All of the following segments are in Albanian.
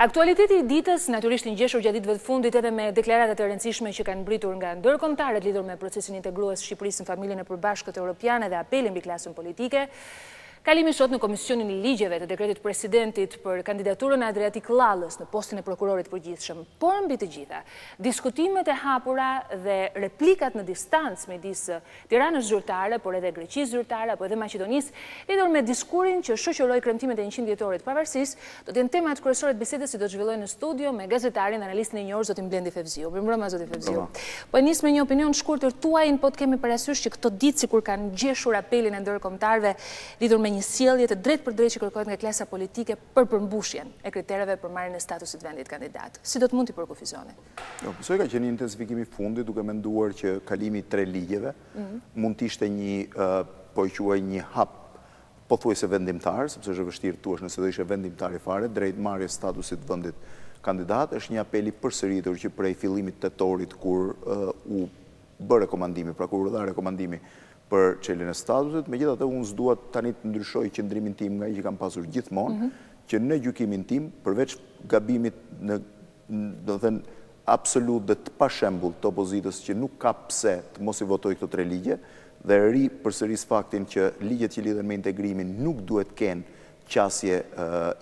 Aktualiteti i ditës natyrisht i ngjeshur gjatë ditëve të fundit edhe me deklaratat e rëndësishme që kanë mbritur nga ndërkombëtarët lidhur me procesin integrues të Shqipërisë në familjen e përbashkët europiane dhe apelin mbi klasën politike. Kalimi sot në Komisionin e Ligjeve të dekretit presidentit për kandidaturën e Adriatik Llallës në postin e prokurorit përgjithshëm. Por mbi të gjitha, diskutimet e hapura dhe replikat në distancë midis Tiranës zyrtare, por edhe Greqisë zyrtare apo edhe Maqedonisë, lidhur me diskurin që shoqëroi kremtimet e 100 vjetorit pavarësisë, do të jenë temat kryesore të bisedës që do të zhvillojnë në studio me gazetarin dhe analistin e njohur zotin Blendi Fevziu. Mirëmbrëma zoti Fevziu. Po nis me një opinion shkurtër tuaj, po të kemi parasysh që këto ditë sikur kanë ngjeshur apelin e ndërkombëtarëve lidhur me një sjellje të drejtë për drejtë që kërkohet nga klasa politike për përmbushjen e kritereve për marrjen e statusit vendit kandidat. Si do të mund t'i përkufizoni? Jo, besoj ka qenë një intensifikim i fundit, duke menduar që kalimi i 3 ligjeve mund të ishte një, po i quaj një hap pothuajse vendimtar, sepse është vështirë thuash nëse do ishte vendimtar i fare, drejt marrjes statusit vendit kandidat, është një apel i përsëritur që prej fillimit tetorit kur u bë rekomandimi, pra kur u dha rekomandimi për çeljen e statusit, megjithatë unë s'dua tani të ndryshoj qëndrimin tim nga ai që kam pasur gjithmonë, që në gjykimin tim, përveç gabimit në, do të thënë, absolut dhe të pashembull të opozitës që nuk ka pse të mos i votojë këto 3 ligje, dhe ri përsëris faktin që ligjet që lidhen me integrimin nuk duhet kenë qasje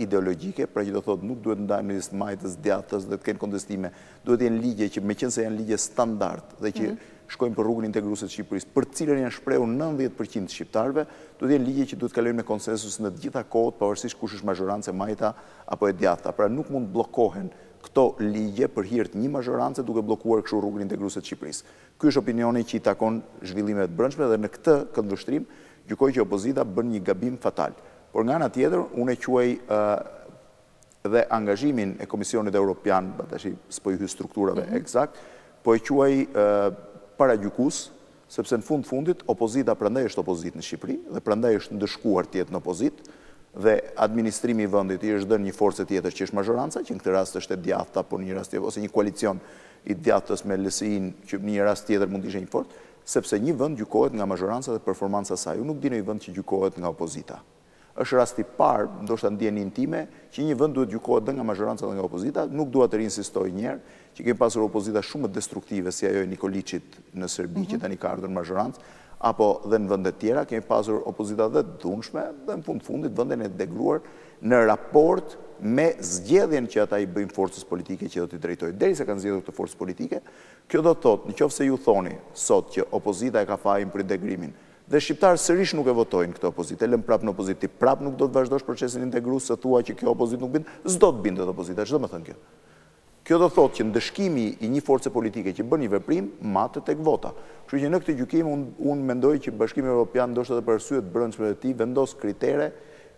ideologjike, pra që do thotë nuk duhet ndajmë midis majtës, djathtës, dhe të kenë kontestime, duhet jenë ligje që meqense janë ligje standard dhe që shkojnë për rrugën integruese të Shqipërisë, për cilën janë shprehur 90% të shqiptarëve, duhet jenë ligje që duhet kalojnë me konsensus në të gjitha kohët, pavarësisht kush është mazhorancë e majta apo e djathta. Pra nuk mund bllokohen këto ligje për hir të një mazhorance duke bllokuar kështu rrugën integruese të Shqipërisë. Ky është opinioni që i takon zhvillimeve të brendshme dhe në këtë këndvështrim gjykoj që opozita bën një gabim fatal. Por nga ana tjetër, unë e quaj dhe angazhimin e Komisionit Evropian, tash s'po i hy strukturave eksakt, po e quaj paragjykues, sepse në fundit opozita prandaj është opozitë në Shqipëri dhe prandaj është ndëshkuar të jetë në opozitë dhe administrimi i vendit i është dhënë një forcë tjetër që është mazhoranca, që në këtë rast është e djathta, por në një rast tjetër ose një koalicion i djathtës me LSI-n që në një rast tjetër mund të ishte një forcë, sepse një vend gjykohet nga mazhoranca dhe performanca e saj. Unë nuk di në një vend që gjykohet nga opozita. Është rasti i parë, ndoshta ndjenin time, që një vend duhet gjykohet dhe nga mazhoranca dhe nga opozita. Nuk dua të riinsistoj një herë që kemi pasur opozita shumë destruktive si ajo e Nikoliçit në Serbi që tani ka ardhur mazhorancë, apo dhe në vende tjera kemi pasur opozita dhe të dhunshme dhe në fundit vendin e degruar në raport me zgjedhjen që ata i bëjnë forcës politike që do t'i drejtojnë. Derisa kanë zgjedhur këtë forcë politike, kjo do të thotë, nëse ju thoni sot që opozita e ka fajin për integrimin, dhe shqiptarë sërish nuk e votojnë këtë opozitë, e lëm prapë në opozitë, ti prapë nuk do të vazhdosh procesin integrues se thua që kjo opozitë nuk bind, s'do të bindet opozita, ç'do të thënë kjo? Kjo do thotë që ndëshkimi i një force politike që bën një veprim matet tek vota. Kështu që në këtë gjykim unë mendoj që Bashkimi Evropian ndoshta edhe për arsye të brendshme të tij vendos kritere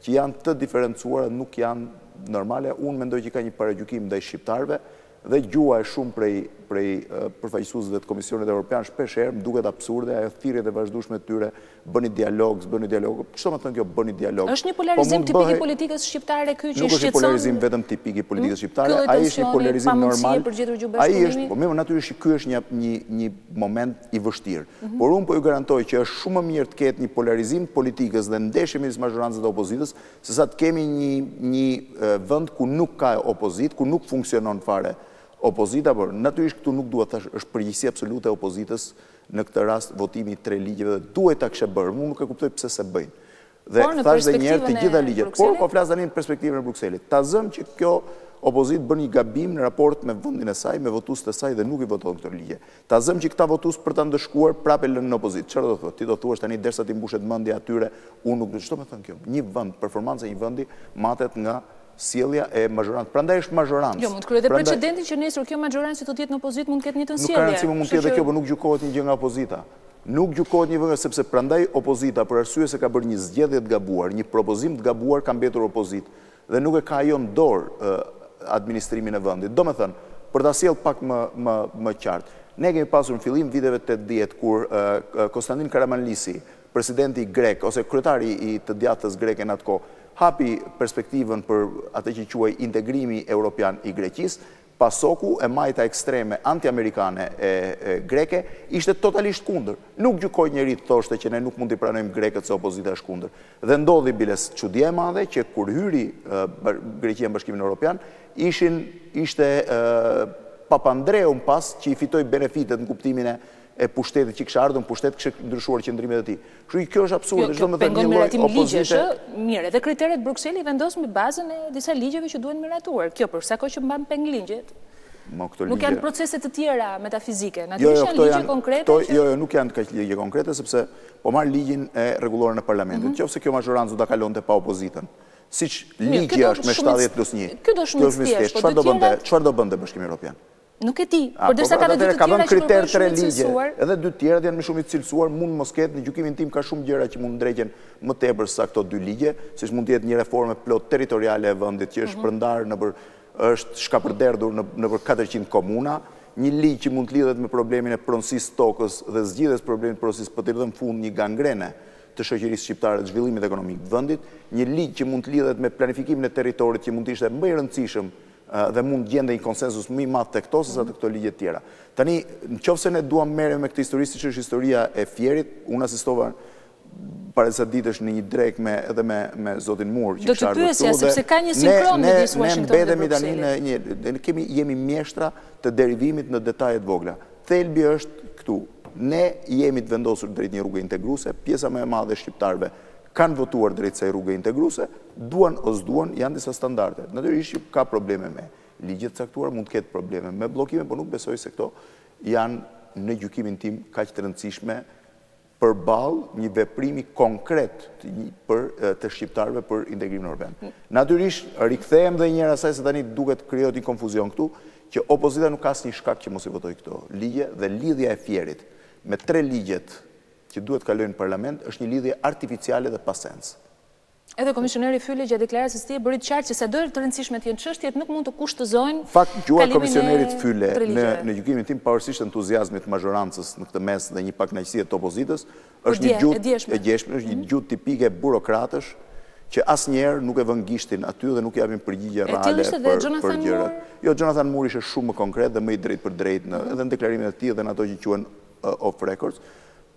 që janë të diferencuara, nuk janë normale. Unë mendoj që ka një paragjykim ndaj shqiptarëve dhe gjua e shumë prej përfaqësuesve të Komisionit Evropian shpesh herë më duket absurde, ajo thirrjet e vazhdueshme të tyre, bëni dialog, s'bëni dialog. Ç'do të thonë kjo bëni dialog? Është një polarizim tipik i politikës shqiptare ky që shqetëson. Nuk është një polarizim vetëm tipik i politikës shqiptare, ai është një polarizim normal. Ai është, po më natyrisht ky është një moment i vështirë. Por unë po ju garantoj që është shumë më mirë të ketë një polarizim politikës dhe ndeshje midis mazhorancës dhe opozitës, sesa të kemi një vend ku nuk ka opozitë, ku nuk funksionon fare opozita, por natyrisht këtu nuk duhet thash është përgjegjësi absolute e opozitës në këtë rast votimi i 3 ligjeve dhe duhet ta kishte bërë. Unë nuk e kuptoj pse se bëjnë. Dhe thash edhe një herë të gjitha ligjet, por po flas tani në perspektivën e Brukselit. Ta zëm që kjo opozitë bën një gabim në raport me vendin e saj, me votuesit e saj dhe nuk i voton këto ligje. Ta zëm që këta votues për ta ndëshkuar prapë lënë në opozitë. Çfarë do thotë? Ti do thuash tani derisa ti mbushet mendja atyre, unë nuk do të thënë kjo. Një vend, performanca e një vendi matet nga sjellja e mazhorancës. Prandaj është mazhorancë. Jo, mund të kryejë precedentin që nesër kjo mazhorancë të jetë në opozitë mund të ketë një të sjellje. Nuk ka rëndësi mund të jetë kjo, por nuk gjykohet një gjë nga opozita. Nuk gjykohet një gjë sepse prandaj opozita për arsye se ka bërë një zgjedhje të gabuar, një propozim të gabuar ka mbetur opozitë dhe nuk e ka ajo në dorë administrimin e vendit. Domethënë, për ta sjellë pak më qartë, ne kemi pasur në fillim viteve 80 kur Konstantin Karamanlisi, presidenti grek ose kryetari i të djathtës greke në atë kohë, hapi perspektivën për atë që quaj integrimi evropian i Greqisë, Pasoku e majta ekstreme anti-amerikane e greke ishte totalisht kundër. Nuk gjykoj njeri të thoshte që ne nuk mund t'i pranojmë grekët se opozita është kundër. Dhe ndodhi biles çudia e madhe që kur hyri Greqia në Bashkimin Evropian, ishte Papandreou pas që i fitoi benefitet në kuptimin e pushtetit që kishte ardhur, pushtet kishte ndryshuar qëndrimet e tij. Kështu kjo është absurde, çdo më thënë një lloj opozite. Mirë, edhe kriteret Brukseli vendos me bazën e disa ligjeve që duhen miratuar. Kjo për sa kohë që mban peng ligjet. Nuk janë procese të tjera metafizike, natyrisht janë ligje konkrete. Jo, nuk janë kaq ligje konkrete sepse po marr ligjin e rregulluar në parlamentin. Nëse kjo mazhorancë do ta kalonte pa opozitën. Siç ligji është me 70+1. Ky do shumë të thjeshtë. Çfarë do bënte Bashkimi Evropian? Nuk e di, përderisa ka dhe dy të tjera që kriter 3 ligje, edhe dy tjerat janë më shumë të cilësuar, mund mos ketë, në gjykimin tim ka shumë gjëra që mund ndrejqen më tepër se këto dy ligje, siç mund të jetë një reforme plot territoriale e vendit që është prandar është shkapërderdhur nëpër 400 komuna, një ligj që mund të lidhet me problemin e pronësisë tokës dhe zgjidhjes problemit pronësisë për të dhënë fund një gangrene të shoqërisë shqiptare të zhvillimit ekonomik të vendit, një ligj që mund të lidhet me planifikimin e territorit që mund të ishte më i rëndësishëm dhe mund gjende një konsensus më i madh tek këto sesa tek këto ligje të tjera. Tani, nëse ne duam merrem me këtë histori siç është historia e Fierit, unë asistova para disa ditësh në një drek edhe me zotin Mur që kishte ardhur këtu. Do të pyesja sepse ka një sinkron midis Washingtonit dhe Brukselit. Ne jemi mjeshtra të derivimit në detajet vogla. Thelbi është këtu. Ne jemi të vendosur drejt një rrugë integruese, pjesa më e madhe e shqiptarëve kanë votuar drejt kësaj rrugë integruese, duan ose duan, janë disa standarde. Natyrisht ka probleme me ligjet caktuar, mund të ketë probleme me bllokime, por nuk besoj se këto janë në gjykimin tim kaq të rëndësishme përballë një veprimi konkret të shqiptarëve për integrimin evropian. Natyrisht rikthehem dhe një herë asaj se tani duket krijohet një konfuzion këtu, që opozita nuk ka asnjë shkak që mos i votojë këto ligje dhe lidhja e Fierit me 3 ligjet që duhet kalojnë në parlament, është një lidhje artificiale dhe pa sens. Edhe komisioneri Fyli gjatë deklaratës së tij bëri të qartë që sado të rëndësishme të jenë çështjet nuk mund të kushtozojnë. Fakt, gjua komisionerit Fyle në gjykimin tim pavarësisht entuziazmit të mazhorancës në këtë mes dhe një pakënaqësie të opozitës, është një gjuhë e djeshme, është një gjuhë tipike burokratësh që asnjëherë nuk e vën gishtin aty dhe nuk japin përgjigje reale për gjërat. Jo, Jonathan Moore ishte shumë më konkret dhe më i drejtë për drejtë edhe në deklarimet e tij dhe në ato që quhen off records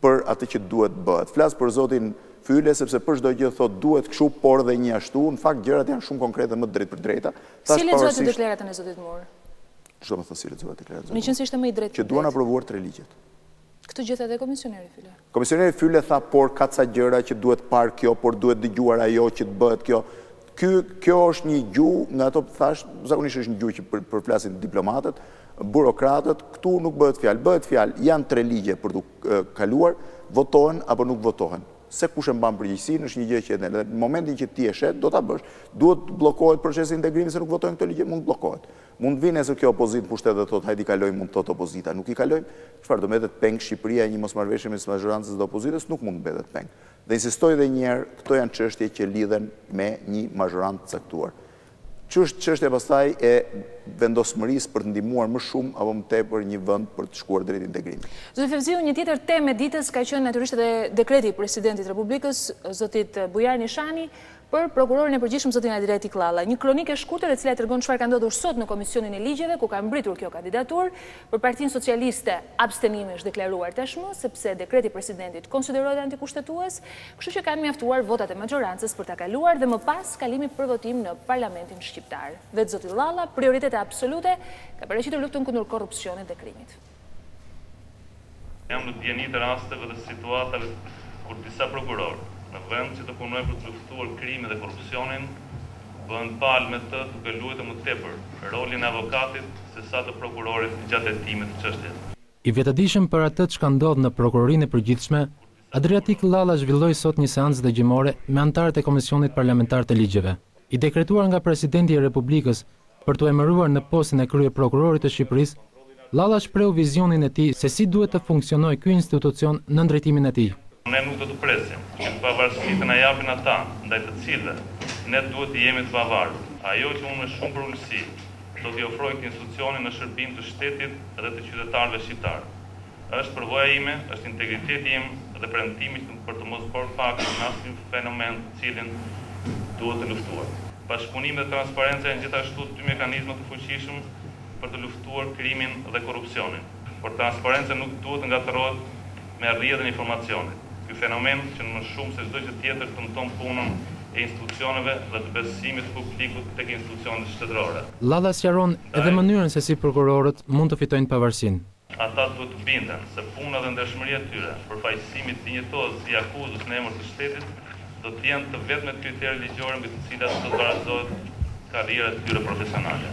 për atë që duhet bëhet. Flas për zotin Fyle sepse për çdo gjë thotë duhet kështu, por dhe një ashtu. Në fakt gjërat janë shumë konkrete më drejt për drejta. Si lexohet deklaratën e zotit Moore? Çdo më thosë si lexohet deklarata. Meqense ishte më i drejtë. Që duan aprovuar 3 ligjet. Këtë gjithë edhe komisioneri Fyle. Komisioneri Fyle tha por ka ca gjëra që duhet parë kjo, por duhet dëgjuar ajo që të bëhet kjo. Kjo është një gjuhë, nga ato thash, zakonisht është një gjuhë që përflasin diplomatët, burokratët, këtu nuk bëhet fjalë. Bëhet fjalë, janë 3 ligje për të kaluar, votohen apo nuk votohen. Se kush e mban përgjegjësinë është një gjë që në momentin që ti e shet, do ta bësh. Duhet bllokohet procesi integrimi se nuk votojnë këto ligje, mund bllokohet. Mund vinë nëse kjo opozitë pushtet dhe thotë hajde kalojmë, mund thotë opozita, nuk i kalojmë. Çfarë do mbetet peng Shqipëria një mosmarrëveshje mes mazhorancës dhe opozitës, nuk mund mbetet peng. Dhe insistoj edhe një herë, këto janë çështje që lidhen me një mazhorant të caktuar. Çështja pastaj e vendosmërisë për të ndihmuar më shumë apo më tepër një vend për të shkuar drejt integrimit. Zoti Fevziu, një tjetër temë e ditës ka qenë natyrisht edhe dekreti i presidentit të Republikës, zotit Bujar Nishani, për prokurorin e përgjithshëm zotin Adriatik Llalla. Një kronikë e shkurtër e cila tregon çfarë ka ndodhur sot në Komisionin e Ligjeve, ku ka mbritur kjo kandidaturë. Për Partinë Socialiste abstenimi është deklaruar tashmë, sepse dekreti i presidentit konsiderohet antikushtetues, kështu që kanë mjaftuar votat e majorancës për ta kaluar dhe më pas kalimi për votim në Parlamentin shqiptar. Vetë zoti Llalla, prioritete absolute, ka paraqitur luftën kundër korrupsionit dhe krimit. Jam në dieni të rasteve dhe situatave kur disa prokurorë në vend që të punojnë për të luftuar krimin dhe korrupsionin, bëhen palë me të duke luajtur më tepër rolin e avokatit se sa të prokurorit gjatë hetimit të çështjes. I vetëdijshëm për atë çka ndodh në prokurorinë e përgjithshme, Adriatik Llalla zhvilloi sot një seancë dëgjimore me anëtarët e Komisionit Parlamentar të Ligjeve. I dekretuar nga Presidenti i Republikës për t'u emëruar në postën e kryeprokurorit të Shqipërisë, Llalla shpreu vizionin e tij se si duhet të funksionojë ky institucion në drejtimin e tij. Ne nuk do të presim që të pavarësitë të na japin ata, ndaj të cilëve ne duhet të jemi të pavarur. Ajo që unë me shumë përulësi do t'i ofroj këtë institucioni në shërbim të shtetit dhe të qytetarëve shqiptar. Është përvoja ime, është integriteti im dhe premtimi për të mos bërë fakt në asnjë fenomen të cilin duhet të luftuar. Bashkëpunimi dhe transparenca janë gjithashtu dy mekanizma të fuqishëm për të luftuar krimin dhe korrupsionin. Por transparenca nuk duhet ngatërohet me rrjedhjen e informacionit. Ky fenomen që më shumë se çdo gjë tjetër dëmton punën e institucioneve dhe të besimit të publikut tek institucionet shtetërore. Lalla sqaron edhe mënyrën se si prokurorët mund të fitojnë pavarësinë. Ata duhet të binden se puna dhe ndershmëria e tyre për fajësimit dinjetoz i akuzës në emër të shtetit do të jenë të vetmet kriteret ligjore mbi të cilat do të barazohet karriera e tyre profesionale.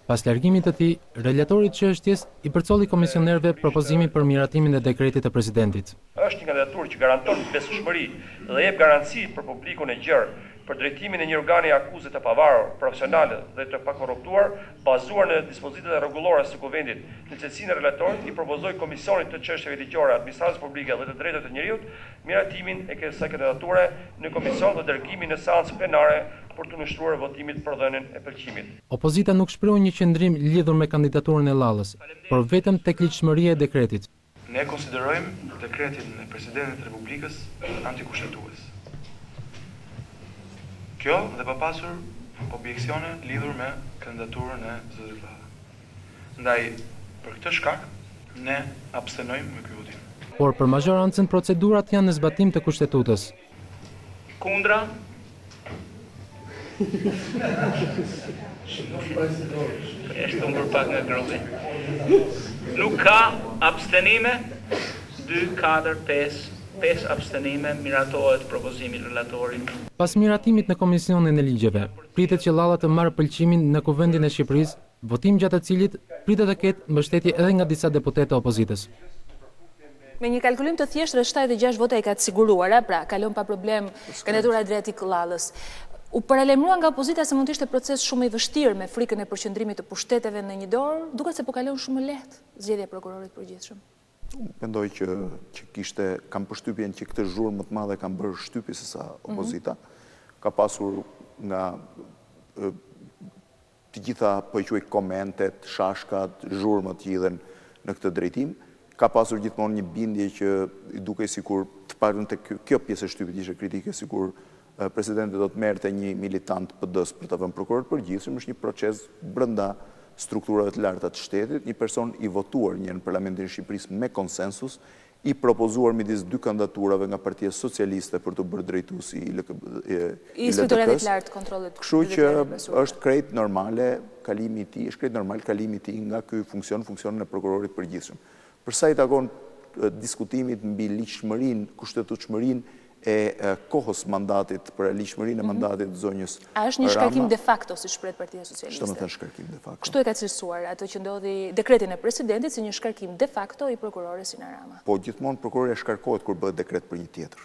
Pas largimit të tij, relatori i çështjes i përcolli komisionerëve propozimin për miratimin e dekretit të presidentit. Është një kandidaturë që garanton besueshmëri dhe jep garanci për publikun e gjerë për drejtimin e një organi akuzë të pavarur, profesionale dhe të pakorruptuar, bazuar në dispozitat rregullore së Kuvendit. Në cilësinë e relatorit i propozoi Komisionit të Çështjeve Ligjore, Administratës Publike dhe të Drejtave të Njerëzit miratimin e kësaj kandidature në komision dhe dërgimin në seancë plenare për të nështruar votimit për dhënien e pëlqimit. Opozita nuk shprehu një qëndrim lidhur me kandidaturën e Lallës, por vetëm tek ligjshmëria e dekretit. Ne konsiderojmë dekretin e Presidentit të Republikës antikushtetues. Kjo dhe pa pasur objekcione lidhur me kandidaturën e zotit Lalla. Ndaj, për këtë shkak, ne abstenojmë me ky votim. Por për mazhorancën procedurat janë në zbatim të kushtetutës. Kundra. Është unë për pak nga grupi. Nuk ka abstenime, 2, 4, 5 abstenime, miratohet propozimi relatorit. Pas miratimit në Komisionin e Ligjeve, pritet që Lalla të marrë pëlqimin në Kuvendin e Shqipërisë, votim gjatë të cilit pritet të ketë mbështetje edhe nga disa deputetë të opozitës. Me një kalkulim të thjeshtë, 76 vota i ka të siguruara, pra kalon pa problem kandidatura e drejtit Lallës. U paralajmërua nga opozita se mund të ishte proces shumë i vështirë me frikën e përqendrimit të pushteteve në një dorë, duket se po kalon shumë lehtë zgjedhja e prokurorit përgjithshëm. Mendoj që kam përshtypjen që këtë zhurmë më të madhe kanë bërë shtypi se sa opozita. Ka pasur nga të gjitha po i quaj komentet, shashkat, zhurmët që idhen në këtë drejtim. Ka pasur gjithmonë një bindje që i duke sikur të parën të kjo pjesë e shtypit ishte kritike, sikur presidenti do të merrte një militant PD-s për të vënë prokuror përgjithshëm, është një proces brenda strukturave të larta të shtetit, një person i votuar një në Parlamentin e Shqipërisë me konsensus, i propozuar midis 2 kandidaturave nga Partia Socialiste për të bërë drejtuesi i Inspektoratit të Lartë të Kontrollit. Kështu që është krejt normale kalimi i tij, është krejt normal kalimi i tij nga ky funksionin e prokurorit përgjithshëm. Për sa i takon diskutimit mbi ligjshmërinë, kushtetutshmërinë e kohës mandatit për ligjshmërinë e mandatit të zonjës Rama. A është një shkarkim de facto, si shpreh Partia Socialiste? Çfarë do të thënë shkarkim de facto? Kështu e ka cilësuar ato që ndodhi dekretin e presidentit si një shkarkim de facto i prokurores Sina Rama. Po gjithmonë prokurori shkarkohet kur bëhet dekret për një tjetër.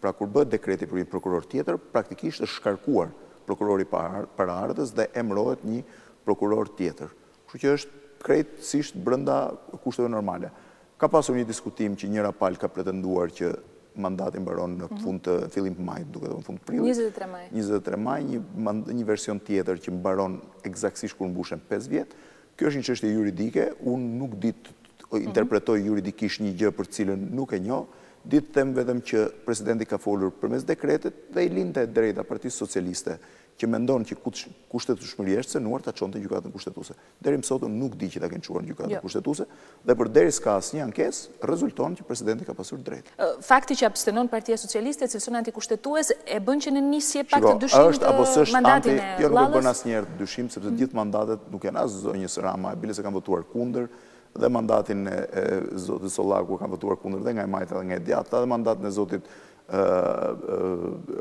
Pra kur bëhet dekreti për një prokuror tjetër, praktikisht është shkarkuar prokurori paraardhës dhe emërohet një prokuror tjetër. Kështu që është krejtësisht brenda kushteve normale. Ka pasur një diskutim që njëra palë ka pretenduar që mandati mbaron në fund të fillim të majit, duke në fund të prillit. 23 maj. 23 maj, një version tjetër që mbaron eksaktësisht kur mbushen 5 vjet. Kjo është një çështje juridike, unë nuk di të interpretoj juridikisht një gjë për cilën nuk e njoh, di të them vetëm që presidenti ka folur përmes dekretit dhe i linte drejta Partisë Socialiste që mendon që kushtetutshmëria është cënuar ta çonte gjykatën kushtetuese. Deri më sot nuk di që ta kenë çuar në gjykatën kushtetuese dhe përderisa ka asnjë ankesë, rezulton që presidenti ka pasur drejt. Fakti që abstenon Partia Socialiste cilëson antikushtetues e bën që në nisje pak të dyshim të mandatin e Lallës. Jo, nuk e bën asnjëherë dyshim sepse gjithë mandatet nuk janë as zonjës Rama, bile se kanë votuar kundër, dhe mandatin e zotit Sollaku kanë votuar kundër dhe nga e Majta dhe nga e Djata, dhe mandatin e zotit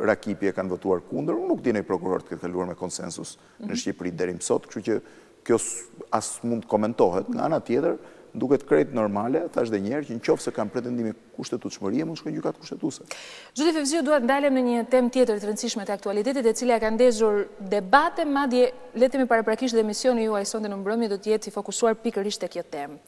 Rakipje kanë votuar kundër. Unë nuk di në i prokuror të këtë kaluar me konsensus në Shqipëri deri më sot, kështu që kjo as mund komentohet. Nga ana tjetër, duket krejt normale, thash dhe njerë, që në qoftë se kanë pretendime kushtetutshmërie, mund shkojnë gjykatë kushtetuese. Zoti Fevziu, duhet ndalem në një temë tjetër të rëndësishme të aktualitetit, e cila ka ndezur debate, madje le të themi paraprakisht dhe emisioni juaj sonte në mbrëmje do të jetë i fokusuar pikërisht te kjo temë.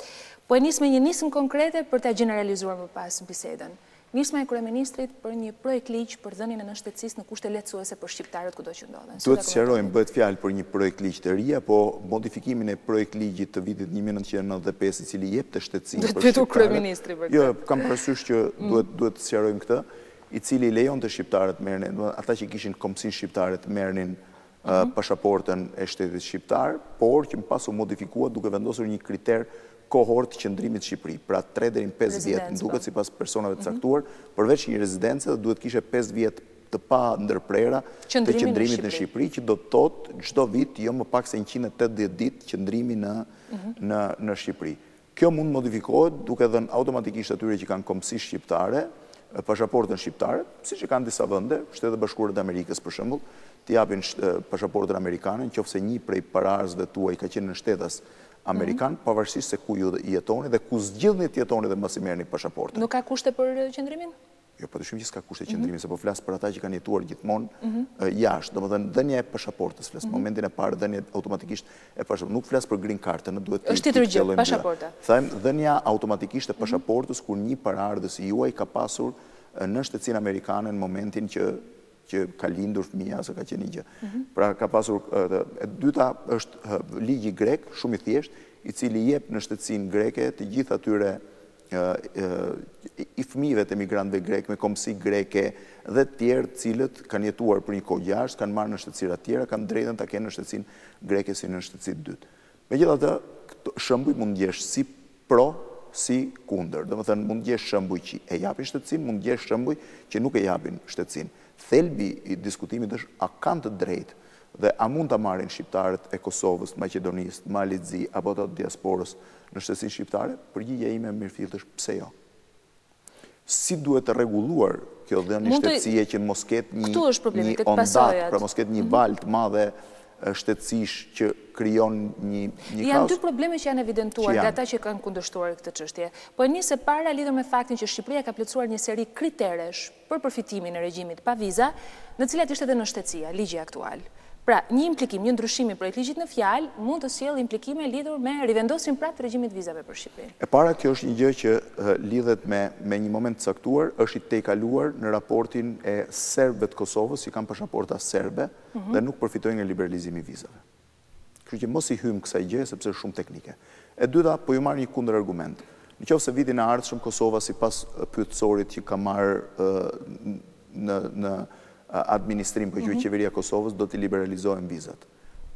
Po e nis me një nismë konkrete për ta gjeneralizuar më pas bisedën. Nisma e kryeministrit për një projekt ligj për dhënien e nënshtetësisë në kushte lehtësuese për shqiptarët kudo që ndodhen. Duhet të sqarojmë, bëhet fjalë për një projekt ligj të ri apo modifikimin e projekt ligjit të vitit 1995 i cili jep të shtetësinë për shqiptarët. Duhet kryeministri për këtë. Jo, kam parasysh që duhet të sqarojmë këtë, i cili lejon të shqiptarët merrnin, ata që kishin kombësinë shqiptare të merrnin pasaportën e shtetit shqiptar, por që më pas u modifikuar duke vendosur një kriter kohort qëndrimit Shqipëri. Pra 3 deri në 5 vjet, më duket sipas personave të caktuar, përveç një rezidence duhet kishe 5 vjet të pa ndërprera të qëndrimit në Shqipëri, që do të thotë çdo vit jo më pak se 180 ditë qëndrimi në Shqipëri. Kjo mund modifikohet duke dhënë automatikisht atyre që kanë kombësi shqiptare, pasaportën shqiptare, siç e kanë disa vende, Shtetet Bashkuara të Amerikës për shembull, t'i japin pasaportën amerikane, nëse një prej paraardhësve tuaj ka qenë në shtetas amerikan, pavarësisht se ku ju jetoni dhe ku zgjidhni të jetoni dhe mos i merrni pasaportën. Nuk ka kushte për qëndrimin? Jo, patyshim që s'ka kushte qëndrimi, se po flas për ata që kanë jetuar gjithmonë jashtë. Domethënë dhënia e pasaportës, flas momentin e parë dhënia automatikisht e pasaportës. Nuk flas për green card, në duhet të është tjetër gjë, pasaporta. Them dhënia automatikisht e pasaportës kur një paraardhës i juaj ka pasur në shtetësinë amerikane në momentin që ka lindur fëmia ose ka qenë një gjë. Pra ka pasur e dyta është ligji grek, shumë i thjeshtë, i cili jep në shtetësinë greke të gjithë atyre i fëmijëve të emigrantëve grek me kombësi greke dhe të tjerë cilët kanë jetuar për një kohë jashtë, kanë marrë në shtetësira të tjera, kanë drejtën ta kenë në shtetësinë greke si në shtetësinë dytë. Megjithatë, shembuj mund ndjesh si pro si kundër. Domethënë mund ndjesh shembuj që e japin shtetësinë, mund ndjesh shembuj që nuk e japin shtetësinë. Thelbi i diskutimit është a kanë të drejtë dhe a mund ta marrin shqiptarët e Kosovës, Maqedonisë, Malizi apo të diasporës në shtetësinë shqiptare? Përgjigjja ime mirëfillt është pse jo. Si duhet të rregulluar kjo dhënie shtetësie që mos ketë një ondat, pra mos ketë një valë të madhe shtetësish që krijon një kaos? Janë dy probleme që janë evidentuar nga ata që kanë kundërshtuar këtë çështje. Po nisë para lidhur me faktin që Shqipëria ka plotësuar një seri kriteresh për përfitimin e regjimit pa viza, në të cilat ishte edhe në shtetësia, ligji aktual. Pra, një implikim, një ndryshimi projekt ligjit në fjalë mund të sjellë implikime lidhur me rivendosjen prapë të regjimit vizave për Shqipërinë. E para, kjo është një gjë që lidhet me një moment të caktuar, është i tejkaluar në raportin e serbëve të Kosovës, që kanë pasaporta serbe dhe nuk përfitojnë nga liberalizimi i vizave. Kështu që mos i hyjmë kësaj gjë sepse është shumë teknike. E dyta, po ju marr një kundër argument. Nëse vitin e ardhshëm Kosova sipas pyetësorit që ka marrë në administrim për qeveria e Kosovës do të liberalizojnë vizat.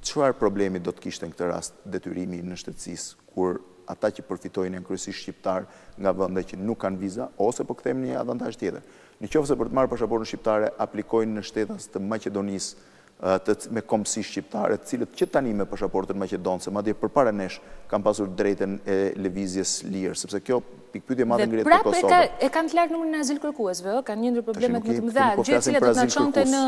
Çfarë problemi do të kishte në këtë rast detyrimi në shtetësisë kur ata që përfitojnë janë kryesisht shqiptar nga vende që nuk kanë viza, ose po kthejmë një avantazh tjetër. Nëse për të marrë pasaportën shqiptare aplikojnë në shtetas të Maqedonisë me kombësi shqiptare, të cilët që tani me pasaportën maqedonse, madje përpara nesh kanë pasur drejtën e lëvizjes lirë, sepse kjo pikpyetje e madhe ngrihet për Kosovën. Prapë e kanë të lartë numrin e azilkërkuesve, kanë një ndër problemet më të mëdha, gjë e cila do të na çonte në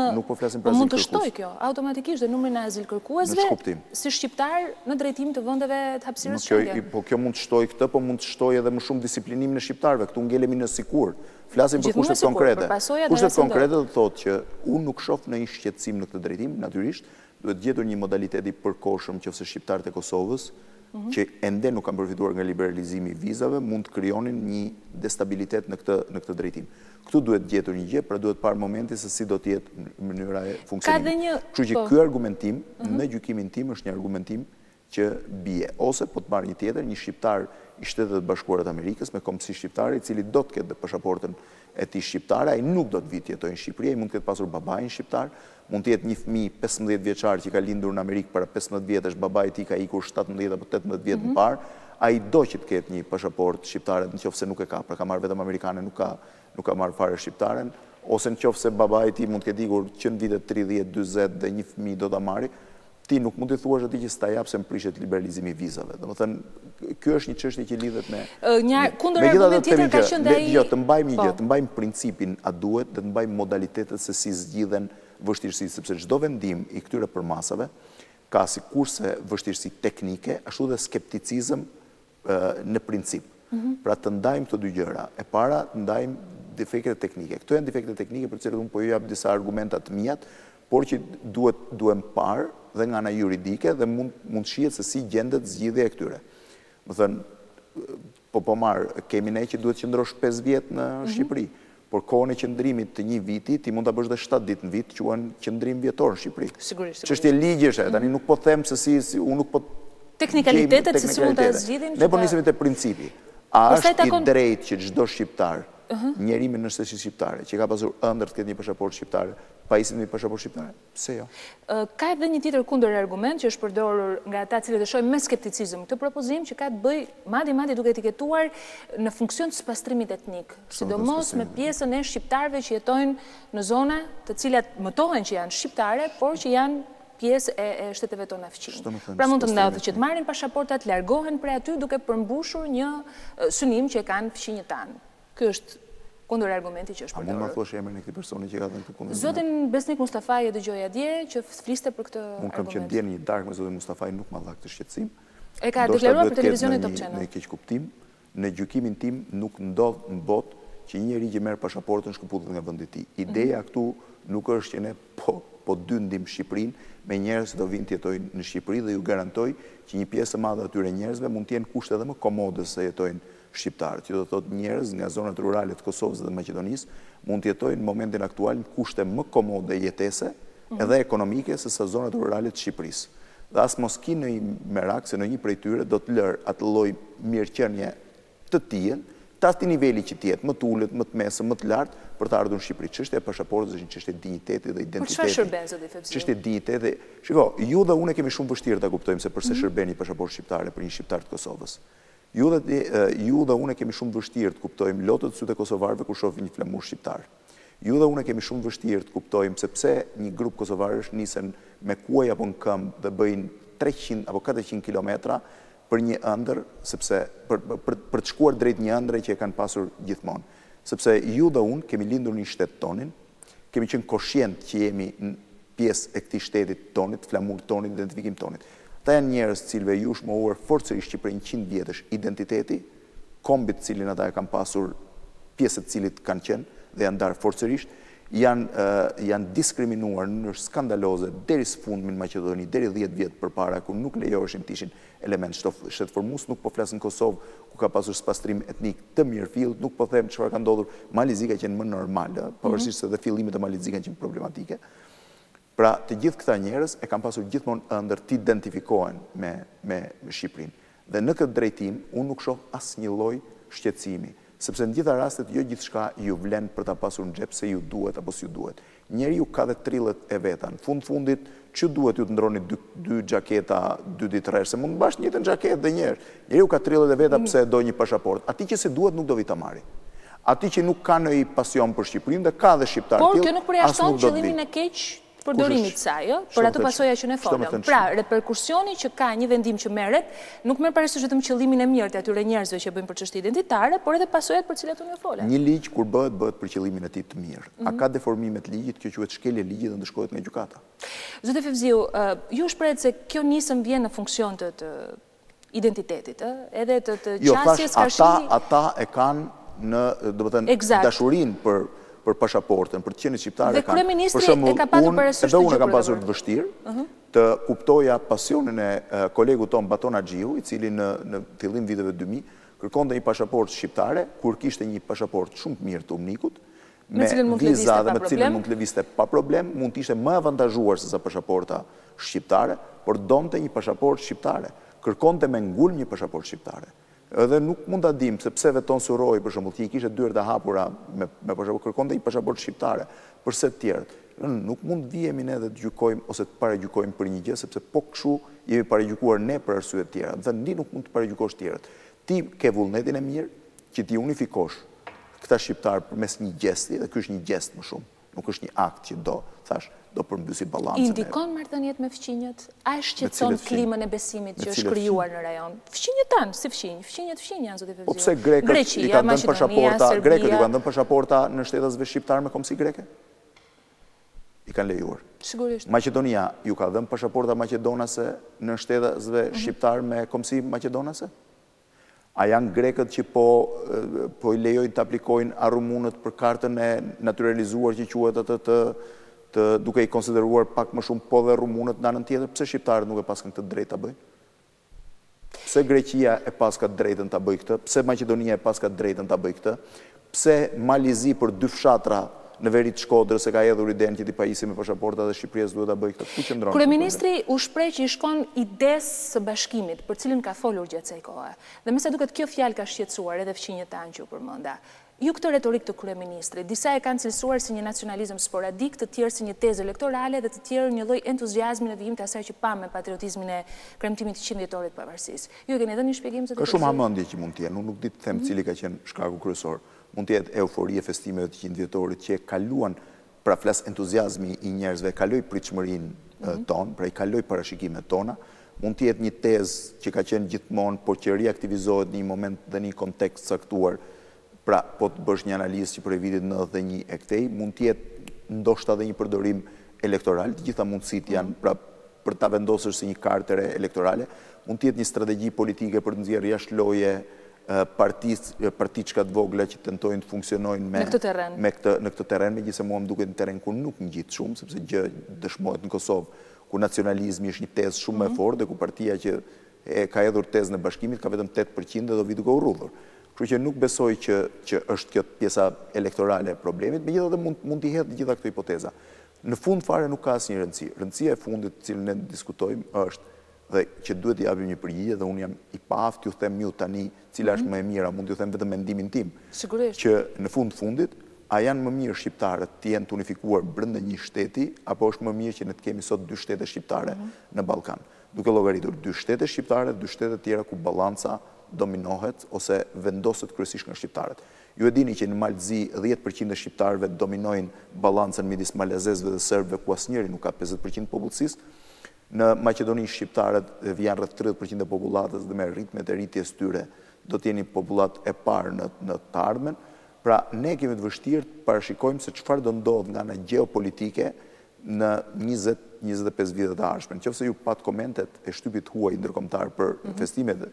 mund të shtojë kjo automatikisht dhe numrin e azilkërkuesve si shqiptar në drejtim të vendeve të hapësirës Schengen. Po kjo mund të shtojë këtë, po mund të shtojë edhe më shumë disiplinim në shqiptarëve. Këtu ngelemi në sikur. Flasim për kushtet konkrete. Kushtet konkrete do të thotë që unë nuk shoh në një shqetësim në këtë drejtim, natyrisht, duhet gjetur një modalitet i përkohshëm nëse shqiptarët e Kosovës që ende nuk kanë përfituar nga liberalizimi i vizave, mund të krijonin një destabilitet në këtë drejtim. Këtu duhet gjetur një gjë, pra duhet parë momenti se si do të jetë mënyra e funksionimit. Kështu që ky argumentim, në gjykimin tim, është një argumentim që bie. Ose po të marrë një tjetër, një shqiptar i Shtetet Bashkuara të Amerikës me kombësi shqiptare, i cili do të ketë pasaportën e tij shqiptare, ai nuk do të vitë jetojë në Shqipëri, ai mund të ketë pasur babain shqiptar, mund të jetë një fëmijë 15 vjeçar që ka lindur në Amerikë para 15 vjetësh, babai i tij ka ikur 17 apo 18 vjet më parë, ai do që të ketë një pasaportë shqiptare nëse nuk e ka, pra ka marrë vetëm amerikane, nuk ka marrë fare shqiptaren, ose nëse babai i tij mund të ketë ikur që në vitet 30, 40 dhe një fëmijë do ta marrë, ti nuk mund të thuash atij që s'ta jap se prishet liberalizimi i vizave. Domethënë, ky është një çështje që lidhet me një kundërargument tjetër ka qenë ai. Jo, të mbajmë një gjë, të mbajmë principin a duhet, dhe të mbajmë modalitetet se si zgjidhen vështirësitë, sepse çdo vendim i këtyre përmasave ka sikurse vështirësi teknike, ashtu dhe skepticizëm në princip. Pra të ndajmë këto dy gjëra. E para, të ndajmë defektet teknike. Këto janë defektet teknike për cilat unë po ju jap disa argumenta të mia, por që duhem parë dhe nga ana juridike dhe mund shihet se si gjendet zgjidhja e këtyre. Më thënë, po marr, kemi ne që duhet qëndrosh 5 vjet në Shqipëri, por kohën e qëndrimit të një viti, ti mund ta bësh dhe 7 ditë në vit, quhen qëndrim vjetor në Shqipëri. Sigurisht. Çështje ligjesh, tani nuk po them se si unë nuk po teknikalitetet se si mund ta zgjidhin. Ne po nisemi te principi. A është i drejtë që çdo shqiptar njerimi në shtësi shqiptare, që ka pasur ëndër të ketë një pasaport shqiptare, pajisjet me një pasaport shqiptare? Pse jo? Ka edhe një tjetër kundër argument që është përdorur nga ata cilët e shohin me skepticizëm këtë propozim, që ka të bëjë madje duke etiketuar në funksion të spastrimit etnik, sidomos me pjesën e shqiptarëve që jetojnë në zona të cilat mëtohen që janë shqiptare, por që janë pjesë e shteteve tona fqinj. Pra mund të ndodhë që të marrin pasaportat, largohen prej aty duke përmbushur një synim që kanë fqinjët tanë. Ky është kundër argumenti që është përdorur. A mund ma thosh emrin e këtij personi që ka dhënë këtë kundër? Zotin Besnik Mustafaj e dëgjoja dje që fliste për këtë argument. Unë kam qenë dje në një darkë me zotin Mustafaj, nuk ma dha këtë shqetësim. E ka deklaruar për televizionin Top Channel. Në keq kuptim, në gjykimin tim nuk ndodh në botë që një njeri që merr pasaportën shkëputhet nga vendi i tij. Ideja këtu nuk është që ne po dyndim Shqipërinë me njerëz që do vinë të jetojnë në Shqipëri dhe ju garantoj që një pjesë e madhe atyre njerëzve mund të jenë kushte edhe më komode se jetojnë shqiptarët. Që do të thotë njerëz nga zonat rurale të Kosovës dhe Maqedonisë mund të jetojnë në momentin aktual në kushte më komode jetese edhe ekonomike se sa zonat rurale të Shqipërisë. Dhe as mos ki në merak se në një prej tyre do të lërë atë lloj mirëqenie të tillë, të ati niveli që tjetë, më të ulët, më të mesë, më të lartë, për të ardhur në Shqipëri. Çështja e pasaportës është një çështje digniteti dhe identiteti. Për çfarë shërben, zoti Fevziu? Çështje digniteti. Shiko, ju dhe unë kemi shumë vështirë ta kuptojmë se përse shërben një pasaportë shqiptare për një shqiptar të Kosovës. Ju dhe unë kemi shumë vështirë të kuptojmë lotët sytë e kosovarëve kur shohin një flamur shqiptar. Ju dhe unë kemi shumë vështirë të kuptojmë se pse një grup kosovarësh nisen me kuaj apo në këmbë dhe bëjnë 300 apo 400 kilometra për një ëndër, sepse për të shkuar drejt një ëndre që e kanë pasur gjithmonë. Sepse ju dhe unë kemi lindur një shtet tonin, kemi qenë koshient që jemi në pjesë e këtij shtetit tonit, flamur tonit, identifikim tonit. Ta janë njerëz cilëve ju shmohuar forcërisht që për 100 vjetësh identiteti, kombit cilin ata e kanë pasur, pjesët cilit kanë qenë dhe janë darë forcërisht, janë diskriminuar në skandaloze deri së fundmi në Maqedoni, deri 10 vjetë përpara, ku nuk lejoheshin të ishin element shtetëformues, nuk po flas në Kosovë, ku ka pasur spastrim etnik të mirëfillt, nuk po them çfarë ka ndodhur. Malizi ka qenë më normal, pavarësisht se edhe fillimet e Malizi kanë qenë problematike. Pra, të gjithë këta njerëz e kanë pasur gjithmonë ëndër të identifikohen me Shqipërinë. Dhe në këtë drejtim, unë nuk shoh asnjë lloj shqetësimi. Sepse në gjitha rastet jo gjithçka ju vlen për ta pasur në xhep se ju duhet apo s'ju duhet. Njeriu ka dhe trillet e veta. Në fundit, që duhet ju të ndroni dy xhaketa 2 ditë rresht, se mund të bash njëjtën xhaketë dhe një herë. Njeriu ka trillet e veta pse do një pasaport. Atij që se duhet nuk do vi ta marri. Atij që nuk ka ndonjë pasion për Shqipërinë dhe ka dhe shqiptar tillë. Por kjo nuk përjashton qëllimin e keq përdorimit të saj, për ato pasoja që ne folëm. Pra, reperkusioni që ka një vendim që merret, nuk merr parasysh vetëm qëllimin e mirë të atyre njerëzve që bëjnë për çështje identitare, por edhe pasojat për cilat unë folem. Një ligj kur bëhet për qëllimin e tij të mirë. A ka deformime të ligjit, kjo quhet shkelje e ligjit dhe ndëshkohet nga gjykata. Zoti Fevziu, ju shprehet se kjo nisëm vjen në funksion të identitetit, edhe të qasjes karshi. Ata e kanë në, domethënë, dashurinë për pasaportën, për të qenë shqiptare kanë. Dhe kryeministri e ka patur parasysh të gjë. Unë e kam pasur të vështirë të kuptoja pasionin e kolegut ton Baton Haxhiu, i cili në fillim viteve 2000 kërkonte një pasaportë shqiptare, kur kishte një pasaportë shumë të mirë të umnikut, me viza dhe me cilën mund të lëvizte pa problem, mund të ishte më avantazhuar se sa pasaporta shqiptare, por donte një pasaportë shqiptare. Kërkonte me ngulm një pasaportë shqiptare. Edhe nuk mund ta dim se pse veton Suroi për shembull, që i kishte dyert e hapura me pasaportë, kërkonte një pasaportë shqiptare, përse të tjerët. Nuk mund vihemi ne dhe të gjykojmë ose të paragjykojmë për një gjë, sepse po kështu jemi paragjykuar ne për arsye të tjera. Dhe ti nuk mund të paragjykosh të tjerët. Ti ke vullnetin e mirë që ti unifikosh këta shqiptar përmes një gjesti, dhe ky është një gjest më shumë. Nuk është një akt që do përmbysi balancën. Indikon marrëdhëniet me fqinjët? A e shqetëson klimën e besimit që është krijuar në rajon? Fqinjët tanë, si fqinjët janë, zoti Fevziu. Po pse Grekët i kanë dhënë pasaporta, Grekët i kanë dhënë pasaporta në shtetasve shqiptar me komsi greke? I kanë lejuar. Sigurisht. Maqedonia ju ka dhënë pasaporta maqedonase në shtetasve shqiptar me komsi maqedonase? A janë Grekët që po i lejojnë të aplikojnë a rumunët për kartën e naturalizuar që quhet atë të duke i konsideruar pak më shumë po dhe rumunët në anën tjetër, pse shqiptarët nuk e paskën këtë drejtë ta bëjnë? Pse Greqia e paska drejtën ta bëjë këtë? Pse Maqedonia e paska drejtën ta bëjë këtë? Pse Malizi për 2 fshatra në veri të Shkodrës e ka hedhur idenë që ti pajisi me pasaporta dhe Shqipërisë duhet ta bëjë këtë? Ku qëndron? Kryeministri u shpreh që i shkon idesë së bashkimit, për cilën ka folur gjatë kësaj kohe. Dhe me sa duket kjo fjalë ka shqetësuar edhe fqinjët tanë që u përmenda. ju këtë retorik të kryeministrit, disa e kanë cilësuar si një nacionalizëm sporadik, të tjerë si një tezë elektorale dhe të tjerë një lloj entuziazmi në vijim të asaj që pa me patriotizmin e premtimit të 100 vjetorit të pavarësisë. Ju e keni dhënë një shpjegim se ka shumë hamendje që mund të jenë, unë nuk di të them cili ka qenë shkaku kryesor. Mund të jetë euforia e festimeve të 100 vjetorit që e kaluan, pra flas entuziazmi i njerëzve, kaloi pritshmërinë tonë, pra i kaloi parashikimet tona. Mund të jetë një tezë që ka qenë gjithmonë, por që riaktivizohet në një moment dhe një kontekst caktuar. Pra, po të bësh një analizë që për e vitit 91 e këtej, mund të jetë ndoshta dhe një përdorim elektoral, të gjitha mundësit janë pra për ta vendosur si një kartere elektorale, mund të jetë një strategji politike për të nxjerrë jashtë loje partiçka të vogla që tentojnë të funksionojnë në këtë terren, megjithëse mua më duket një terren ku nuk ngjit shumë, sepse gjë dëshmohet në Kosovë, ku nacionalizmi është një tezë shumë më e fortë dhe ku partia që ka hedhur tezën e bashkimit ka vetëm 8% dhe do vi duke u rrudhur. Kështu që nuk besoj që është kjo pjesa elektorale e problemit, megjithatë mund t'i hedhë gjitha këto hipoteza. Në fund fare nuk ka asnjë rëndësi. Rëndësia e fundit të cilën ne diskutojmë është dhe që duhet t'i japim një përgjigje dhe unë jam i paaft t'ju them ju tani cila është më e mira, mund t'ju them vetëm mendimin tim. Sigurisht. Që në fundit a janë më mirë shqiptarët të jenë të unifikuar brenda një shteti apo është më mirë që ne të kemi sot 2 shtete shqiptare në Ballkan. Duke llogaritur 2 shtete shqiptare, 2 shtete tjera ku balanca dominohet ose vendoset kryesisht nga shqiptarët. Ju e dini që në Malzi 10% e shqiptarëve dominojnë balancën midis malazezëve dhe serbëve ku asnjëri nuk ka 50% popullsisë. Në Maqedoni shqiptarët vijnë rreth 30% e popullatës dhe me ritmet e rritjes tyre do të jeni popullat e parë në të ardhmen. Pra ne kemi të vështirë të parashikojmë se çfarë do ndodh nga ana gjeopolitike në 20-25 vite të ardhshme. Nëse ju pat komentet e shtypit huaj ndërkombëtar për festimet,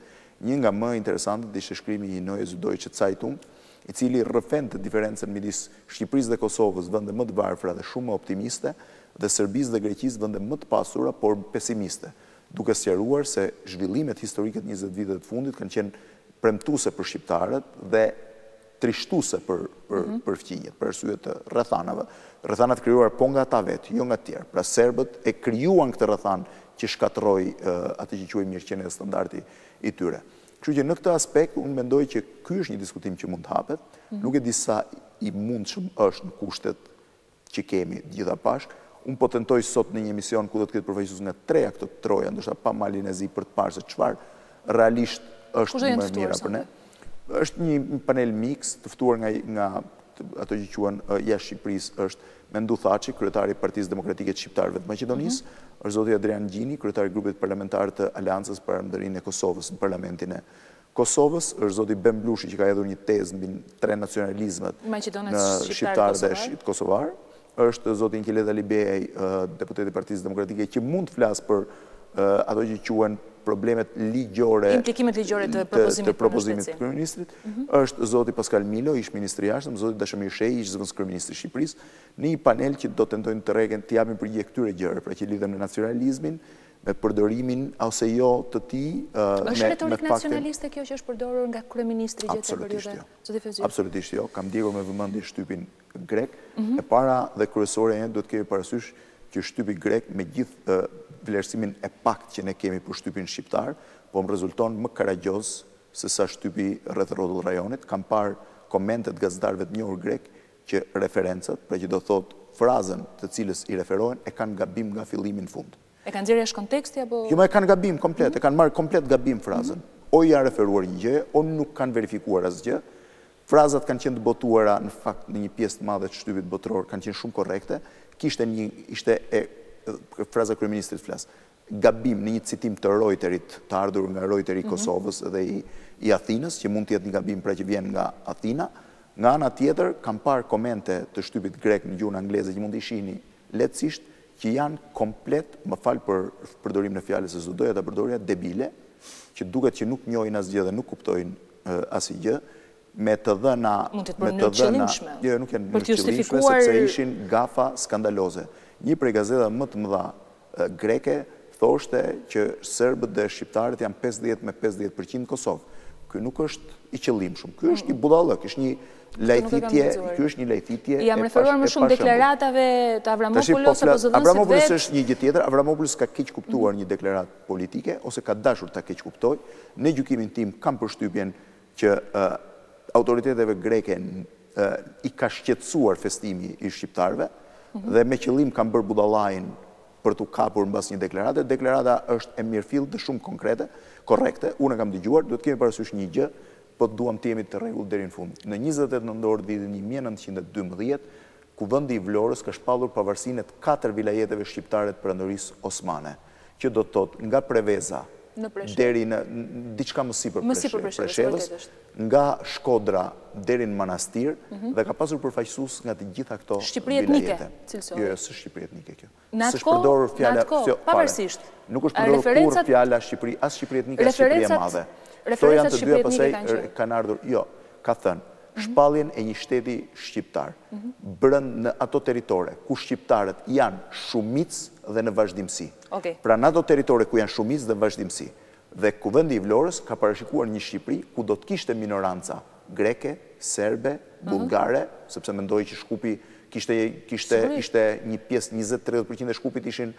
një nga më interesantët ishte shkrimi i Neue Süddeutsche Zeitung, i cili rrëfente diferencën midis Shqipërisë dhe Kosovës, vende më të varfra dhe shumë më optimiste, dhe Serbisë dhe Greqisë, vende më të pasura, por pesimiste, duke sqaruar se zhvillimet historike të 20 viteve të fundit kanë qenë premtuese për shqiptarët dhe trishtuese për fqinjet, për arsye të rrethanave. Rrethanat krijuar po nga ata vetë, jo nga të tjerë. Pra serbët e krijuan këtë rrethan që shkatroi atë që quajmë mirëqenie dhe standardi i tyre. Kështu që në këtë aspekt unë mendoj që ky është një diskutim që mund të hapet, nuk e di sa i mundshëm është në kushtet që kemi gjitha bashkë. Unë po tentoj sot në një emision ku do të ketë përfaqësues nga 3 këto troja, ndoshta pa malin e zi për të parë se çfarë realisht është më e mira për ne. Është një panel mix të ftuar nga ato që quhen jashtë Shqipërisë, është Mendu Thaçi, kryetari i Partisë Demokratike të Shqiptarëve të Maqedonisë, është zoti Adrian Gjini, kryetari i grupit parlamentar të Aleancës për Perëndërinë e Kosovës në parlamentin e Kosovës, është zoti Bem Blushi që ka hedhur një tezë mbi 3 nacionalizmat në shqiptar dhe kosovar, është zoti Inkilet Alibej, deputeti i Partisë Demokratike që mund të flasë për ato që quhen problemet ligjore, implikimet ligjore të propozimit të kryeministrit, është zoti Pascal Milo, ish ministri i jashtëm, zoti Dashmir Shehi, ish zëvendës kryeministri i Shqipërisë, në një panel që do tentojnë të rregen të japin përgjigje këtyre gjërave, pra që lidhen me nacionalizmin, me përdorimin ose jo të tij, është retorik nacionaliste kjo që është përdorur nga kryeministri gjatë periudhës? Absolutisht jo. Kam ndjekur me vëmendje shtypin grek. E para dhe kryesore duhet kemi parasysh që shtypi grek me gjithë vlerësimin e pakt që ne kemi për shtypin shqiptar, po më rezulton më karagjoz se sa shtypi rreth rrotull rajonit. Kam parë komentet gazetarëve të njohur grek që referencat, pra që do thot frazën të cilës i referohen, e kanë gabim nga fillimi në fund. E kanë nxjerrë jashtë konteksti apo? Jo, e kanë gabim komplet, e kanë marrë komplet gabim frazën. O janë referuar një gjë, o nuk kanë verifikuar asgjë. Frazat kanë qenë të botuara në fakt në një pjesë të madhe të shtypit botëror, kanë qenë shumë korrekte. Ishte fraza kryeministrit flas. Gabim në një citim të Reuterit, të ardhur nga Reuteri i Kosovës dhe i Athinës, që mund të jetë një gabim pra që vjen nga Athina. Nga ana tjetër, kam parë komente të shtypit grek në gjuhën angleze që mund të shihni lehtësisht, që janë komplet, më fal për përdorimin e fjalës se doja ta përdorja, debile, që duket që nuk njohin asgjë dhe nuk kuptojnë asgjë, me të dhëna, mund të bëjnë qëllimshme. Jo, nuk janë qëllimshme sepse ishin gafa skandaloze. Një prej gazetave më të mëdha greke thoshte që serbët dhe shqiptarët janë 50 me 50% në Kosovë. Ky nuk është i qëllimshëm. Ky është një budallëk, është një lajthitje, ky është një lajthitje. Jam referuar më shumë deklaratave të Avramopoulos apo zëdhënësit vetë. Avramopoulos është një gjë tjetër. Avramopoulos ka keq kuptuar një deklaratë politike ose ka dashur ta keq kuptojë. Në gjykimin tim kam përshtypjen që autoriteteve greke i ka shqetësuar festimi i shqiptarëve dhe me qëllim kanë bërë budallajin për t'u kapur mbas një deklarate. Deklarata është e mirëfillt dhe shumë korrekte. Unë e kam dëgjuar, duhet kemi parasysh një gjë, po duam të jemi të rregull deri në fund. Në 28 nëntor vitin 1912, Kuvendi i Vlorës ka shpallur pavarësinë të 4 vilajeteve shqiptare të Perandorisë Osmane, që do të thotë nga Preveza deri në diçka më sipër Preshevës, nga Shkodra deri në Manastir dhe ka pasur përfaqësues nga të gjitha këto vilajete. Jo, s'është Shqipëri etnike kjo. S'është përdorur fjala pavarësisht. Nuk është përdorur kurrë fjala Shqipëri, as Shqipëri etnike as Shqipëri e madhe. Këto janë të dyja pastaj kanë ardhur. Jo, ka thënë shpalljen e një shteti shqiptar brenda në ato territore ku shqiptarët janë shumicë dhe në vazhdimsi. Pra në ato territore ku janë shumicë dhe vazhdimsi. Dhe Kuvendi i Vlorës ka parashikuar një Shqipëri ku do të kishte minoranca greke, serbe, bullgare, sepse mendoi që Shkupi ishte një pjesë 20-30% e Shkupit ishin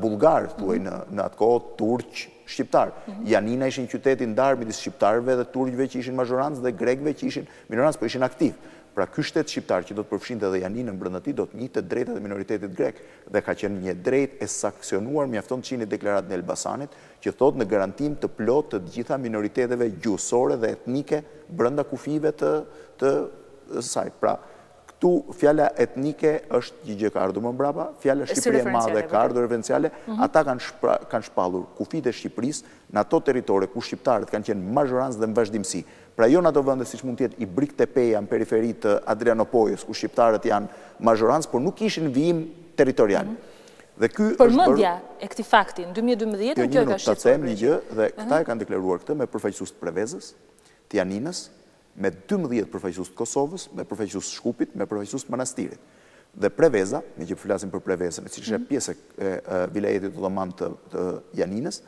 bullgar, thuaj në atë kohë turq shqiptar. Janina ishin qyteti ndar midis shqiptarëve dhe turqëve që ishin mazhorancë dhe grekëve që ishin minorancë, po ishin aktiv. Pra ky shtet shqiptar që do të përfshinte edhe Janinën brenda tij do të njihte drejtat e minoritetit grek dhe ka qenë një drejtë e sankcionuar mjafton të qenë deklaratën e Elbasanit që thotë në garantim të plotë të gjitha minoriteteve gjuhësore dhe etnike brenda kufive të saj. Pra këtu fjala etnike është një gjë ka ardhur më mbrapa, fjala Shqipëri e madhe ka ardhur referenciale, ata kanë shpallur kufit e Shqipërisë në ato territore ku shqiptarët kanë qenë mazhorancë dhe në vazhdimsi. Pra jo në ato vende siç mund të jetë i Brik Tepeja në periferi të Adrianopojës ku shqiptarët janë mazhorancë, por nuk kishin vijim territorial. Dhe ky është përmendja e këtij fakti në 2012 kjo ka shqetësuar. Them një gjë dhe këta e kanë deklaruar këtë me përfaqësues të Prevezës, të Janinës, me 12 përfaqësues të Kosovës, me përfaqësues të Shkupit, me përfaqësues të Manastirit. Dhe Preveza, me që flasim për Prevezën, e cila është pjesë e vilajetit otoman të Janinës,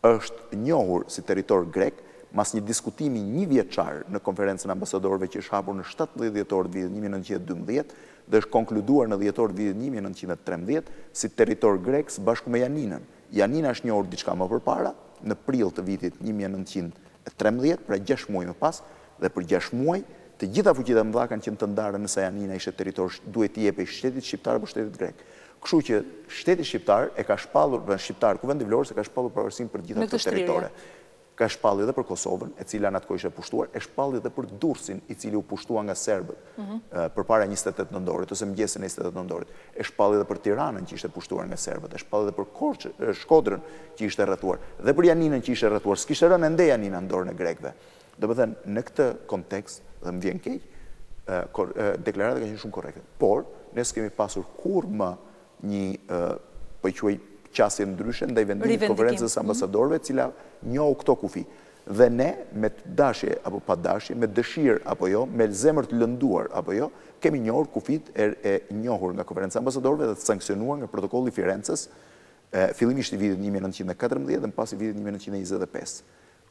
është njohur si territor grek mas një diskutimi një vjeçar në konferencën ambasadorëve që është hapur në 17 dhjetor të vitit 1912 dhe është konkluduar në dhjetor të vitit 1913 si territor grek së bashku me Janinën. Janina është njohur diçka më përpara, në prill të vitit 1913, pra 6 muaj më pas, dhe për 6 muaj të gjitha fuqitë e mëdha kanë qenë të ndarë nëse Janina ishte territor duhet t'i jepej shtetit shqiptar apo shtetit grek. Kështu që shteti shqiptar e ka shpallur, Kuvendi i Vlorës e ka shpallur pavarësinë për gjitha këto territore. Ka shpallë edhe për Kosovën, e cila në atë kohë ishte pushtuar, e shpallë edhe për Durrësin, i cili u pushtua nga serbët përpara 28 nëntorit ose mëngjesin e 28 nëntorit. E shpallë edhe për Tiranën që ishte pushtuar nga serbët, e shpallë edhe për Shkodrën që ishte rrethuar, dhe për Janinën që ishte rrethuar. S'kishte rënë ende Janina në dorën e grekëve. Domethënë, në këtë kontekst, dhe më vjen keq, deklaratat kanë qenë shumë korrekte. Por ne s'kemi pasur kurrë një po i quaj qasje ndryshe ndaj vendimit të konferencës ambasadorëve, cila njohu këto kufi. Dhe ne, me dashje apo pa dashje, me dëshirë apo jo, me zemër të lënduar apo jo, kemi njohur kufit e njohur nga konferenca ambasadorëve dhe të sankcionuar nga protokolli i Firencës, fillimisht i vitit 1914 dhe pas i vitit 1925.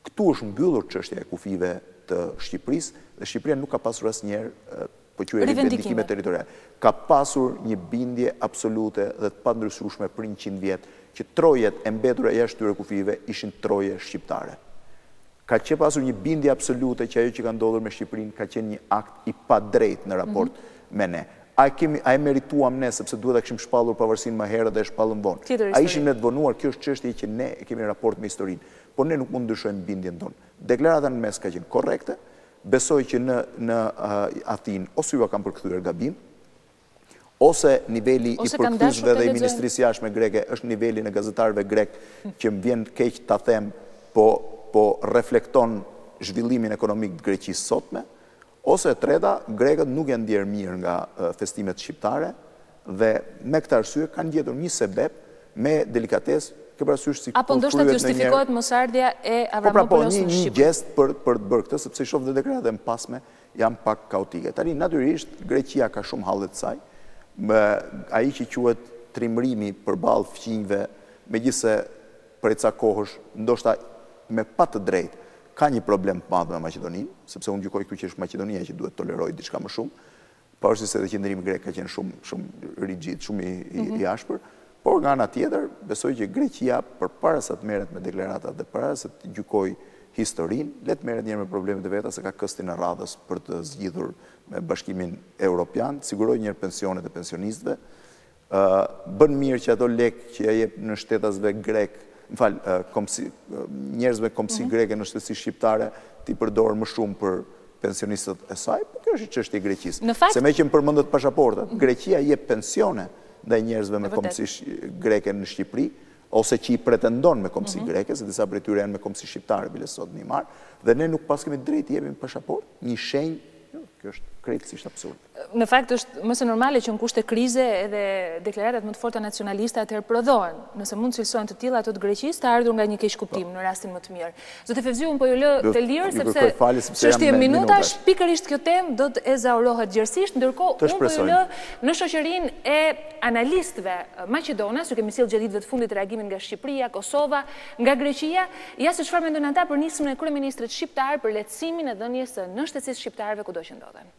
Këtu është mbyllur çështja e kufive të Shqipërisë dhe Shqipëria nuk ka pasur asnjëherë po quaj rivendikime territoriale. Ka pasur një bindje absolute dhe të pandryshueshme për 100 vjet që trojet e mbetura jashtë tyre kufive ishin troje shqiptare. Ka që pasur një bindje absolute që ajo që ka ndodhur me Shqipërinë ka qenë një akt i padrejtë në raport me ne. A e merituam ne sepse duhet ta kishim shpallur pavarësinë më herët dhe e shpallëm vonë. A ishim ne të vonuar, kjo është çështje që ne kemi raport me historinë, por ne nuk mund ndryshojmë bindjen tonë. Deklarata në mes ka qenë korrekte. Besoj që në Athinë ose ju kanë përkthyer gabim, ose niveli i përkthyesve dhe i Ministrisë Jashtme greke është niveli në gazetarëve grek që më vjen keq ta them, po reflekton zhvillimin ekonomik të Greqisë sotme, ose e treta, grekët nuk janë ndier mirë nga festimet shqiptare dhe me këtë arsye kanë gjetur një sebeb me delikatesë. Apo ndoshta të justifikohet mosardhja e Avramopoulos në Shqipëri. Një gjest për të bërë këtë, sepse shoh dhe deklaratat e pasme janë pak kaotike. Tani natyrisht Greqia ka shumë halle të saj, ai që quhet trimërimi përballë fqinjve, megjithse për ca kohësh ndoshta me pa të drejtë ka një problem të madh me Maqedoninë, sepse unë gjykoj këtu që është Maqedonia që duhet tolerojë diçka më shumë, pavarësisht se qendrimi grek ka qenë shumë rigjid, shumë i ashpër. Por nga ana tjetër, besoj që Greqia përpara se të merret me deklaratat dhe para se të gjykoj historinë, letë merret njerë me problemet e veta se ka këstin e radhës për të zgjidhur me Bashkimin Evropian, siguroj njerë pensionet e pensionistëve, bën mirë që ato lekë që ja jep në shtetasve grek, njerëzve komsi greke në shtetësi shqiptare, ti përdorë më shumë për pensionistët e saj, po kjo është çështje e Greqisë. Se me që më përmendët pasaportat, Greqia jep pensione ndaj njerëzve me komsi greke në Shqipëri, ose që i pretendon me komsi greke, se disa prej tyre janë me komsi shqiptare, bile sot një marë, dhe ne nuk pas kemi drejt i jepim pasaport, një shenjë, kjo është krejtësisht absurd. Në fakt është mëse normale që në kushte krize edhe deklaratat më të forta nacionaliste atëherë prodhohen. Nëse mund të cilësojnë të tilla ato të Greqisë, të ardhur nga një keq kuptim në rastin më të mirë. Zotë Fevziu, unë po ju lë të lirë sepse çështja e minutash pikërisht kjo temë do të ezaurohet gjerësisht, ndërkohë unë po ju lë në shoqërinë e analistëve maqedonas, ju kemi sjellë gjatë ditëve të fundit reagimin nga Shqipëria, Kosova, nga Greqia, ja se çfarë mendojnë ata për nismën e kryeministrit shqiptar për lehtësimin e dhënies së nënshtësisë shqiptarëve kudo që ndodhen.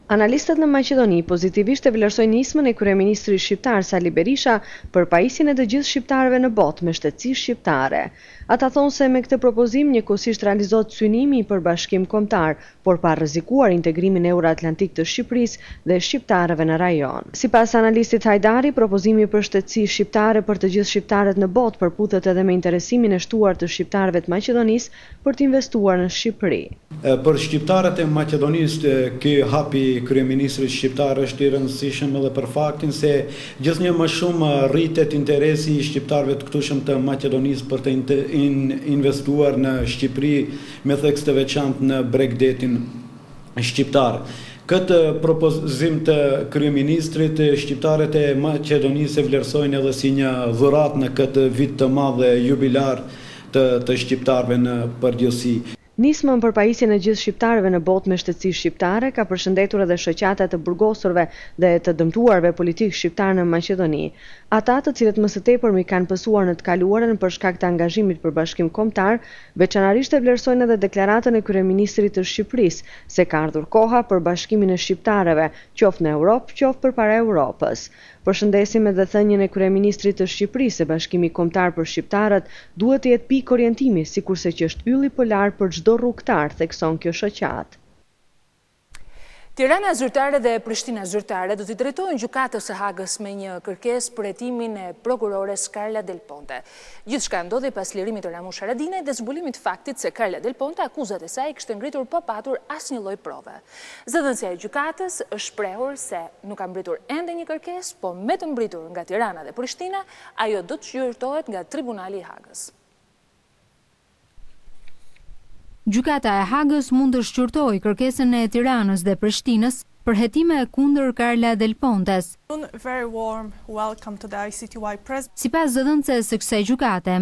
Analistët në Maqedoni pozitivisht e vlerësojnë nismën e kryeministrit shqiptar Sali Berisha për pajisjen e të gjithë shqiptarëve në botë me shtetësi shqiptare. Ata thonë se me këtë propozim njëkohësisht realizohet synimi për bashkim kombëtar, por pa rrezikuar integrimin euroatlantik të Shqipërisë dhe shqiptarëve në rajon. Sipas analistit Hajdari, propozimi për shtetësi shqiptare për të gjithë shqiptarët në botë përputet edhe me interesimin e shtuar të shqiptarëve të Maqedonisë për të investuar në Shqipëri. Për shqiptarët e Maqedonisë, ky hapi kryeministrit shqiptar është i rëndësishëm edhe për faktin se gjithnjë më shumë rritet interesi i shqiptarëve të këtueshëm të Maqedonisë për të investuar në Shqipëri me theks të veçantë në Bregdetin shqiptar. Këtë propozim të kryeministrit, shqiptarët e Maqedonisë e vlerësojnë edhe si një dhuratë në këtë vit të madh dhe jubilar të shqiptarëve në përgjithësi. Nismën për pajisjen e gjithë shqiptarëve në botë me shtetësi shqiptare ka përshëndetur edhe shoqata të burgosurve dhe të dëmtuarve politik shqiptar në Maqedoni. Ata të cilët më së tepërmi kanë pësuar në të kaluarën për shkak të angazhimit për bashkim kombëtar, veçanërisht e vlerësojnë edhe deklaratën e kryeministrit të Shqipërisë se ka ardhur koha për bashkimin e shqiptarëve, qoftë në Europë, qoftë përpara Europës. Përshëndesim edhe thënien e kryeministrit të Shqipërisë se bashkimi kombëtar për shqiptarët duhet të jetë pikë orientimi, sikurse që është ylli polar për çdo rrugtar, thekson kjo shoqat. Tirana zyrtare dhe Prishtina zyrtare do t'i drejtojnë gjykatës së Hagës me një kërkesë për hetimin e prokurores Carla Del Ponte. Gjithçka ndodhi pas lirimit të Ramush Haradinaj dhe zbulimit faktit se Carla Del Ponte akuzat e saj kishte ngritur pa patur asnjë lloj prove. Zëdhënësia e gjykatës është shprehur se nuk ka mbritur ende një kërkesë, po me të mbritur nga Tirana dhe Prishtina, ajo do të zyrtohet nga Tribunali i Hagës. Gjykata e Hagës mund të shqyrtojë kërkesën e Tiranës dhe Prishtinës për hetime kundër Carla Del Pontes. Very warm welcome to the ICTY press. Sipas zëdhënëses së kësaj gjykate,